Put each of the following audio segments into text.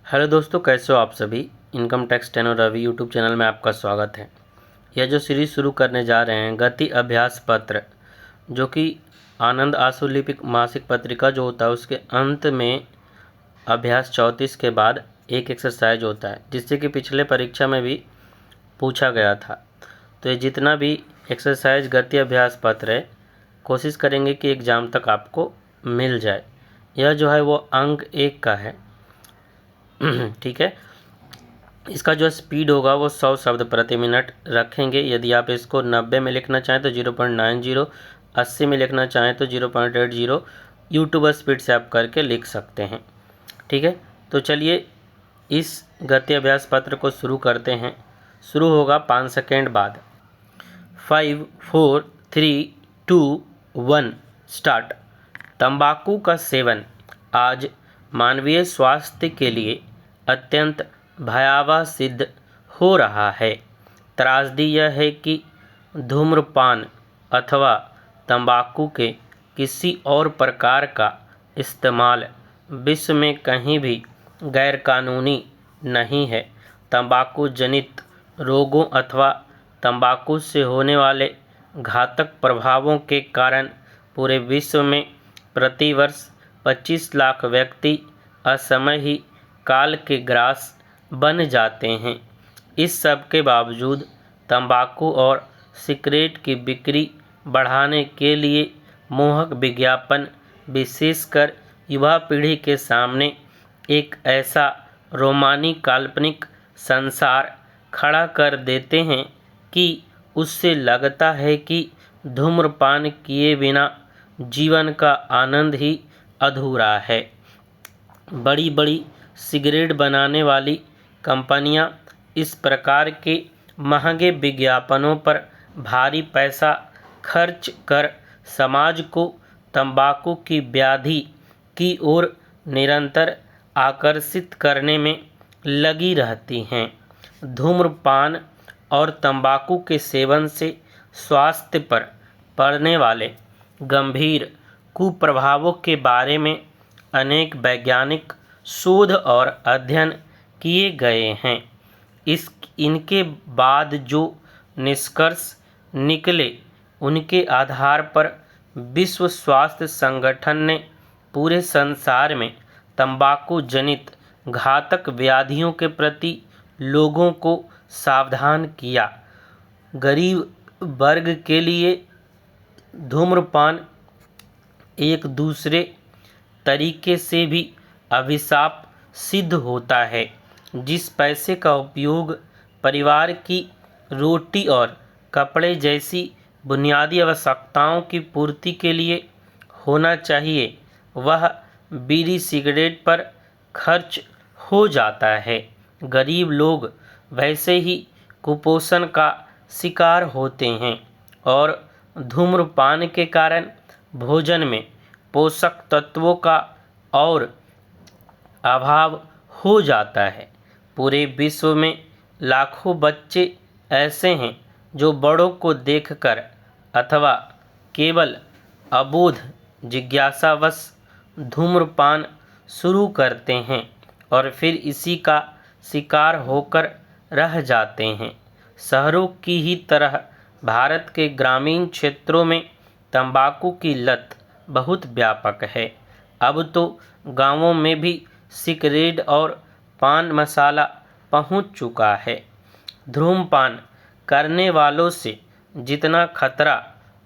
Hello दोस्तों, कैसे हो आप सभी। इनकम टैक्स टेनो रवि यूट्यूब चैनल में आपका स्वागत है। यह जो सीरीज़ शुरू करने जा रहे हैं गति अभ्यास पत्र, जो कि आनंद आशुलिपिक मासिक पत्रिका जो होता है उसके अंत में अभ्यास 34 के बाद एक एक्सरसाइज होता है, जिससे कि पिछले परीक्षा में भी पूछा गया था। तो ये जितना भी एक्सरसाइज गति अभ्यास पत्र है, कोशिश करेंगे कि एग्ज़ाम तक आपको मिल जाए। यह जो है वो अंक 1 का है। ठीक है। इसका जो स्पीड होगा वो 100 शब्द प्रति मिनट रखेंगे। यदि आप इसको 90 में लिखना चाहें तो 0.90, 80 में लिखना चाहें तो 0.80, यूट्यूब स्पीड से आप करके लिख सकते हैं। ठीक है, तो चलिए इस गति अभ्यास पत्र को शुरू करते हैं। शुरू होगा 5 सेकेंड बाद। 5, 4, 3, 2, 1 स्टार्ट। तंबाकू का सेवन आज मानवीय स्वास्थ्य के लिए अत्यंत भयावह सिद्ध हो रहा है। त्रासदी यह है कि धूम्रपान अथवा तंबाकू के किसी और प्रकार का इस्तेमाल विश्व में कहीं भी गैरकानूनी नहीं है। तंबाकू जनित रोगों अथवा तंबाकू से होने वाले घातक प्रभावों के कारण पूरे विश्व में प्रतिवर्ष 25 लाख व्यक्ति असमय ही काल के ग्रास बन जाते हैं। इस सब के बावजूद तंबाकू और सिगरेट की बिक्री बढ़ाने के लिए मोहक विज्ञापन विशेषकर युवा पीढ़ी के सामने एक ऐसा रोमानी काल्पनिक संसार खड़ा कर देते हैं कि उससे लगता है कि धूम्रपान किए बिना जीवन का आनंद ही अधूरा है। बड़ी बड़ी सिगरेट बनाने वाली कंपनियां इस प्रकार के महंगे विज्ञापनों पर भारी पैसा खर्च कर समाज को तंबाकू की व्याधि की ओर निरंतर आकर्षित करने में लगी रहती हैं। धूम्रपान और तंबाकू के सेवन से स्वास्थ्य पर पड़ने वाले गंभीर कुप्रभावों के बारे में अनेक वैज्ञानिक शोध और अध्ययन किए गए हैं। इनके बाद जो निष्कर्ष निकले उनके आधार पर विश्व स्वास्थ्य संगठन ने पूरे संसार में तंबाकू जनित घातक व्याधियों के प्रति लोगों को सावधान किया। गरीब वर्ग के लिए धूम्रपान एक दूसरे तरीके से भी अभिशाप सिद्ध होता है। जिस पैसे का उपयोग परिवार की रोटी और कपड़े जैसी बुनियादी आवश्यकताओं की पूर्ति के लिए होना चाहिए, वह बीड़ी सिगरेट पर खर्च हो जाता है। गरीब लोग वैसे ही कुपोषण का शिकार होते हैं और धूम्रपान के कारण भोजन में पोषक तत्वों का और अभाव हो जाता है। पूरे विश्व में लाखों बच्चे ऐसे हैं जो बड़ों को देखकर अथवा केवल अबोध जिज्ञासावश धूम्रपान शुरू करते हैं और फिर इसी का शिकार होकर रह जाते हैं। शहरों की ही तरह भारत के ग्रामीण क्षेत्रों में तंबाकू की लत बहुत व्यापक है। अब तो गांवों में भी सिगरेट और पान मसाला पहुंच चुका है। धूम्रपान करने वालों से जितना खतरा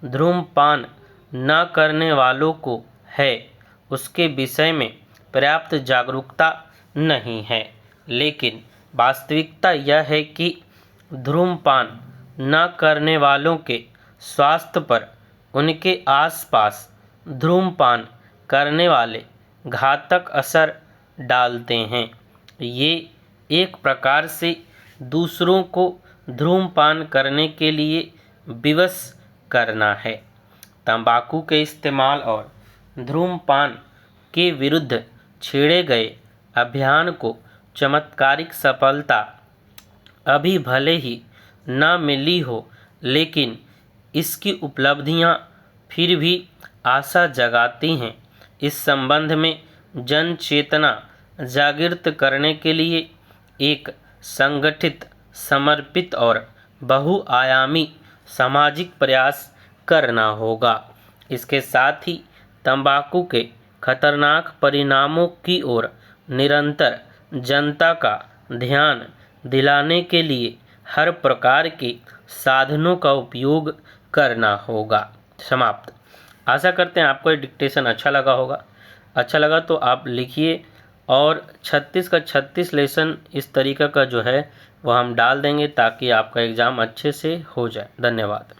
धूम्रपान न करने वालों को है, उसके विषय में पर्याप्त जागरूकता नहीं है। लेकिन वास्तविकता यह है कि धूम्रपान न करने वालों के स्वास्थ्य पर उनके आसपास धूम्रपान करने वाले घातक असर डालते हैं। ये एक प्रकार से दूसरों को धूम्रपान करने के लिए विवश करना है। तंबाकू के इस्तेमाल और धूम्रपान के विरुद्ध छेड़े गए अभियान को चमत्कारिक सफलता अभी भले ही न मिली हो, लेकिन इसकी उपलब्धियां फिर भी आशा जगाती हैं। इस संबंध में जन चेतना जागृत करने के लिए एक संगठित, समर्पित और बहुआयामी सामाजिक प्रयास करना होगा। इसके साथ ही तंबाकू के खतरनाक परिणामों की ओर निरंतर जनता का ध्यान दिलाने के लिए हर प्रकार के साधनों का उपयोग करना होगा। समाप्त। आशा करते हैं आपको ये डिक्टेशन अच्छा लगा होगा। अच्छा लगा तो आप लिखिए, और 36 का 36 लेसन इस तरीका का जो है वह हम डाल देंगे ताकि आपका एग्ज़ाम अच्छे से हो जाए। धन्यवाद।